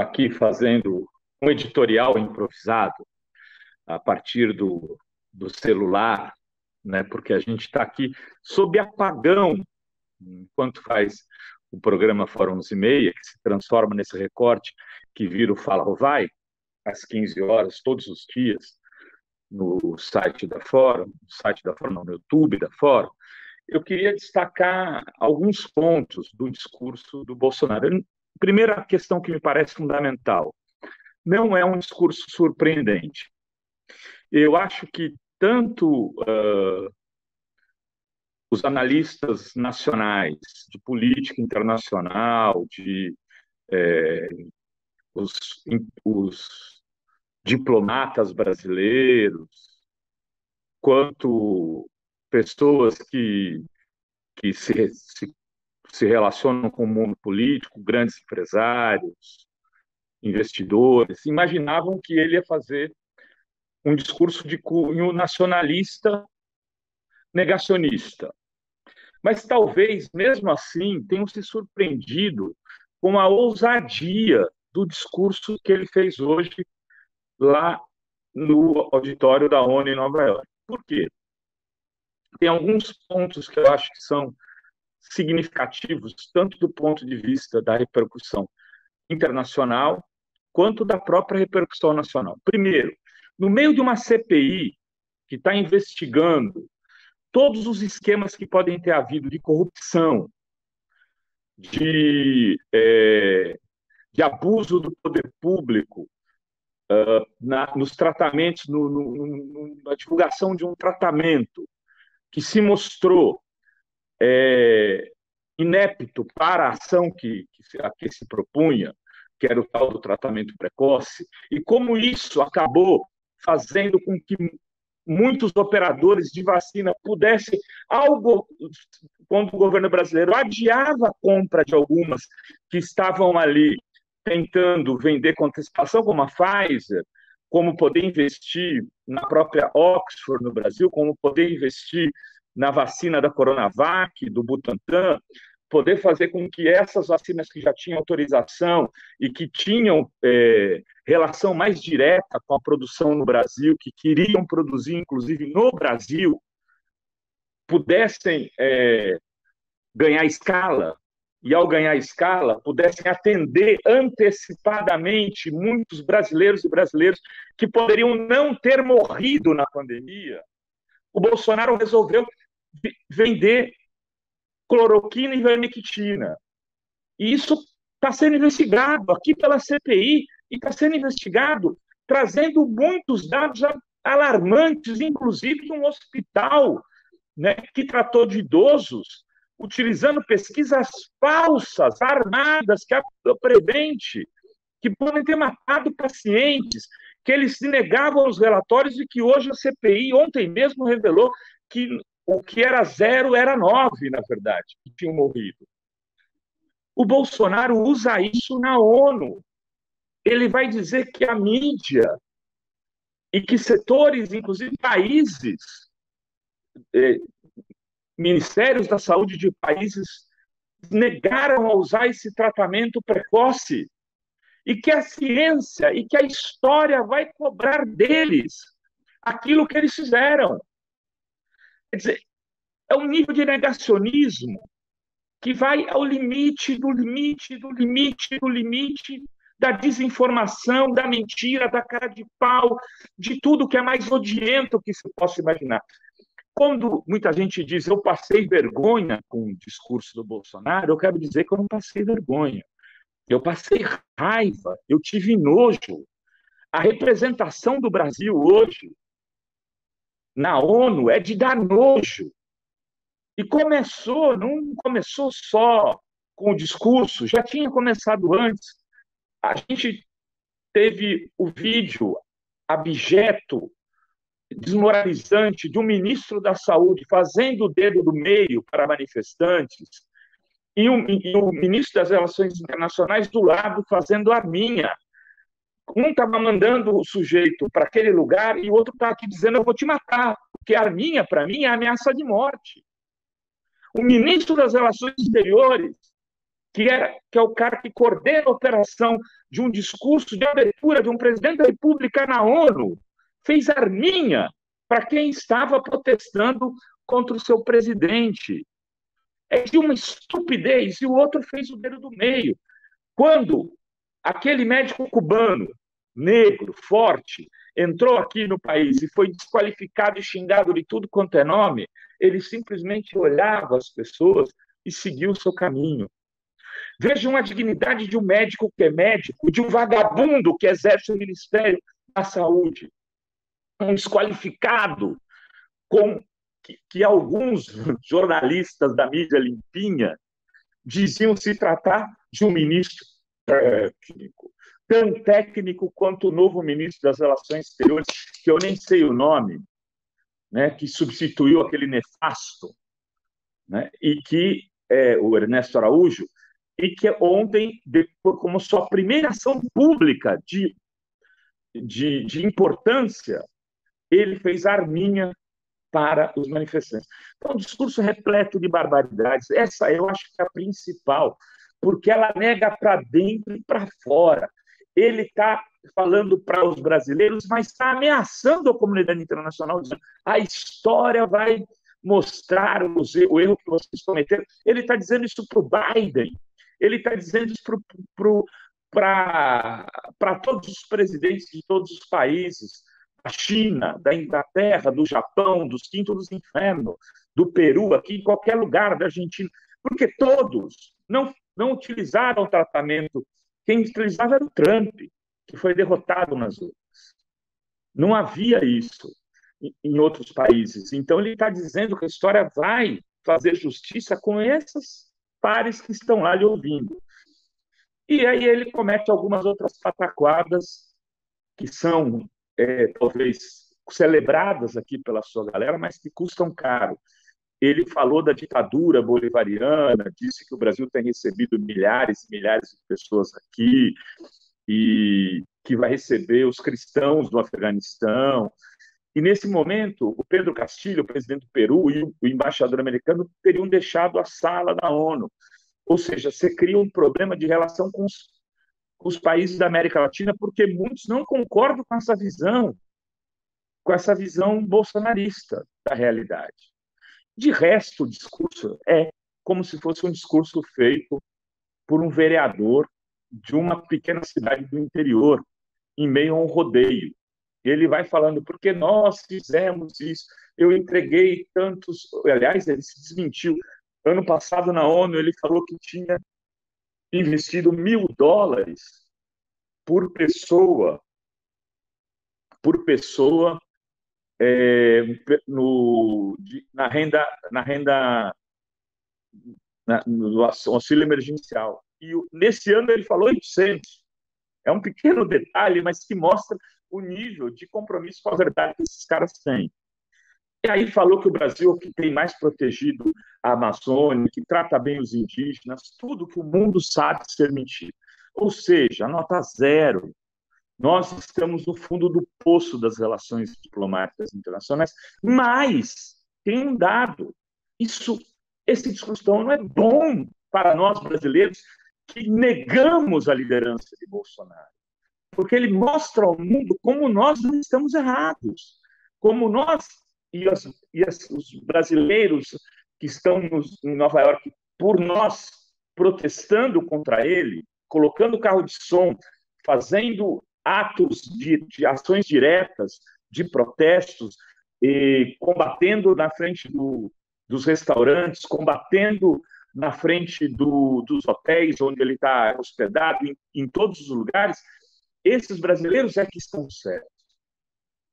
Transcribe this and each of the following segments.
aqui fazendo um editorial improvisado a partir do celular, né? Porque a gente está aqui sob apagão, enquanto faz o programa Fórum 11h30, que se transforma nesse recorte que vira o Fala ou Vai, às 15 horas, todos os dias, no site da Fórum, não, no YouTube da Fórum. Eu queria destacar alguns pontos do discurso do Bolsonaro. Primeira questão que me parece fundamental: não é um discurso surpreendente. Eu acho que tanto os analistas nacionais, de política internacional, os diplomatas brasileiros, quanto pessoas que se relacionam com o mundo político, grandes empresários, investidores, imaginavam que ele ia fazer um discurso de cunho nacionalista negacionista. Mas talvez, mesmo assim, tenham se surpreendido com a ousadia do discurso que ele fez hoje lá no auditório da ONU em Nova York. Por quê? Tem alguns pontos que eu acho que são significativos, tanto do ponto de vista da repercussão internacional, quanto da própria repercussão nacional. Primeiro, no meio de uma CPI que está investigando todos os esquemas que podem ter havido de corrupção, de abuso do poder público, nos tratamentos, na divulgação de um tratamento que se mostrou inepto para a ação a que se propunha, que era o tal do tratamento precoce, e como isso acabou fazendo com que muitos operadores de vacina pudessem, quando o governo brasileiro adiava a compra de algumas que estavam ali tentando vender com antecipação, como a Pfizer, como poder investir na própria Oxford no Brasil, como poder investir na vacina da Coronavac, do Butantan, poder fazer com que essas vacinas que já tinham autorização e que tinham relação mais direta com a produção no Brasil, que queriam produzir, inclusive, no Brasil, pudessem ganhar escala, e, ao ganhar escala, pudessem atender antecipadamente muitos brasileiros e brasileiras que poderiam não ter morrido na pandemia. O Bolsonaro resolveu vender cloroquina e vermectina. E isso está sendo investigado aqui pela CPI e está sendo investigado trazendo muitos dados alarmantes, inclusive de um hospital, né, que tratou de idosos utilizando pesquisas falsas, armadas, que a Prevent, que podem ter matado pacientes, que eles se negavam aos relatórios e que hoje a CPI, ontem mesmo, revelou que o que era 0 era 9, na verdade, que tinham morrido. O Bolsonaro usa isso na ONU. Ele vai dizer que a mídia e que setores, inclusive países, ministérios da saúde de países, negaram a usar esse tratamento precoce e que a ciência e que a história vai cobrar deles aquilo que eles fizeram. Quer dizer, é um nível de negacionismo que vai ao limite do limite do limite do limite da desinformação, da mentira, da cara de pau, de tudo que é mais odiento que se possa imaginar. Quando muita gente diz eu passei vergonha com o discurso do Bolsonaro, eu quero dizer que eu não passei vergonha. Eu passei raiva, eu tive nojo. A representação do Brasil hoje na ONU é de dar nojo. E não começou só com o discurso, já tinha começado antes. A gente teve o vídeo abjeto, desmoralizante, de um ministro da Saúde fazendo o dedo do meio para manifestantes e o ministro das Relações Internacionais do lado fazendo a arminha. Um estava mandando o sujeito para aquele lugar e o outro estava aqui dizendo eu vou te matar, porque a arminha, para mim, é ameaça de morte. O ministro das Relações Exteriores que é o cara que coordena a operação de um discurso de abertura de um presidente da República na ONU, fez arminha para quem estava protestando contra o seu presidente. É de uma estupidez, e o outro fez o dedo do meio. Quando aquele médico cubano, negro, forte, entrou aqui no país e foi desqualificado e xingado de tudo quanto é nome, ele simplesmente olhava as pessoas e seguiu o seu caminho. Vejam a dignidade de um médico que é médico, de um vagabundo que exerce o Ministério da Saúde, um desqualificado, com que alguns jornalistas da mídia limpinha diziam se tratar de um ministro técnico, tão técnico quanto o novo ministro das Relações Exteriores, que eu nem sei o nome, né, que substituiu aquele nefasto, né, e que o Ernesto Araújo, e que ontem, como sua primeira ação pública de importância, ele fez arminha para os manifestantes. Então, um discurso repleto de barbaridades. Essa eu acho que é a principal, porque ela nega para dentro e para fora. Ele está falando para os brasileiros, mas está ameaçando a comunidade internacional, dizendo a história vai mostrar o erro que vocês cometeram. Ele está dizendo isso para o Biden, ele está dizendo isso para todos os presidentes de todos os países, da China, da Inglaterra, do Japão, dos quintos dos infernos, do Peru, aqui em qualquer lugar da Argentina, porque todos não utilizaram o tratamento. Quem utilizava era o Trump, que foi derrotado nas urnas. Não havia isso em outros países. Então, ele está dizendo que a história vai fazer justiça com esses pares que estão lá lhe ouvindo. E aí ele comete algumas outras pataquadas que são, talvez, celebradas aqui pela sua galera, mas que custam caro. Ele falou da ditadura bolivariana, disse que o Brasil tem recebido milhares e milhares de pessoas aqui e que vai receber os cristãos do Afeganistão. E, nesse momento, o Pedro Castilho, o presidente do Peru, e o embaixador americano teriam deixado a sala da ONU. Ou seja, você cria um problema de relação com os países da América Latina, porque muitos não concordam com essa visão bolsonarista da realidade. De resto, o discurso é como se fosse um discurso feito por um vereador de uma pequena cidade do interior, em meio a um rodeio. Ele vai falando, porque nós fizemos isso, eu entreguei tantos... Aliás, ele se desmentiu. Ano passado, na ONU, ele falou que tinha investido $1.000 por pessoa no auxílio emergencial. E nesse ano ele falou 800. É um pequeno detalhe, mas que mostra o nível de compromisso com a verdade que esses caras têm. E aí falou que o Brasil é o que tem mais protegido a Amazônia, que trata bem os indígenas, tudo que o mundo sabe ser mentira. Ou seja, nota zero. Nós estamos no fundo do poço das relações diplomáticas internacionais, mas tem um dado. Esse discurso não é bom para nós brasileiros que negamos a liderança de Bolsonaro, porque ele mostra ao mundo como nós não estamos errados, como nós os brasileiros que estão em Nova York por nós protestando contra ele, colocando carro de som, fazendo atos de ações diretas, de protestos, combatendo na frente dos restaurantes, combatendo na frente dos hotéis onde ele está hospedado, em todos os lugares, esses brasileiros é que estão certos.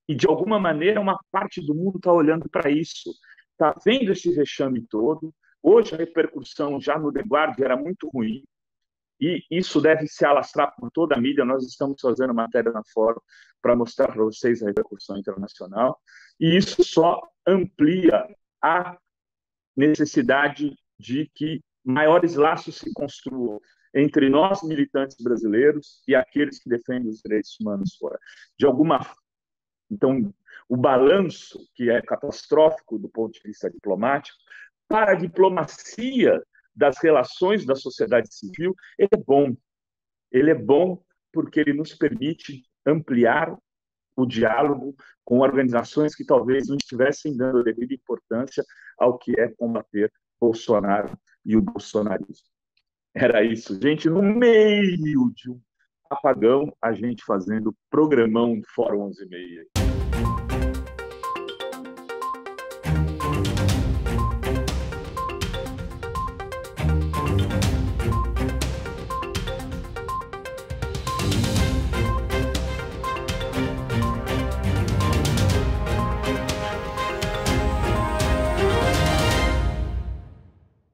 E, de alguma maneira, uma parte do mundo está olhando para isso, está vendo esse vexame todo. Hoje, a repercussão já no The Guardian era muito ruim, e isso deve se alastrar por toda a mídia. Nós estamos fazendo matéria na Fórum para mostrar para vocês a repercussão internacional, e isso só amplia a necessidade de que maiores laços se construam entre nós, militantes brasileiros, e aqueles que defendem os direitos humanos fora. Então, o balanço, que é catastrófico do ponto de vista diplomático, para a diplomacia das relações da sociedade civil, ele é bom. Ele é bom porque ele nos permite ampliar o diálogo com organizações que talvez não estivessem dando a devida importância ao que é combater Bolsonaro e o bolsonarismo. Era isso, gente, no meio de um apagão, a gente fazendo programão do Fórum 11h30.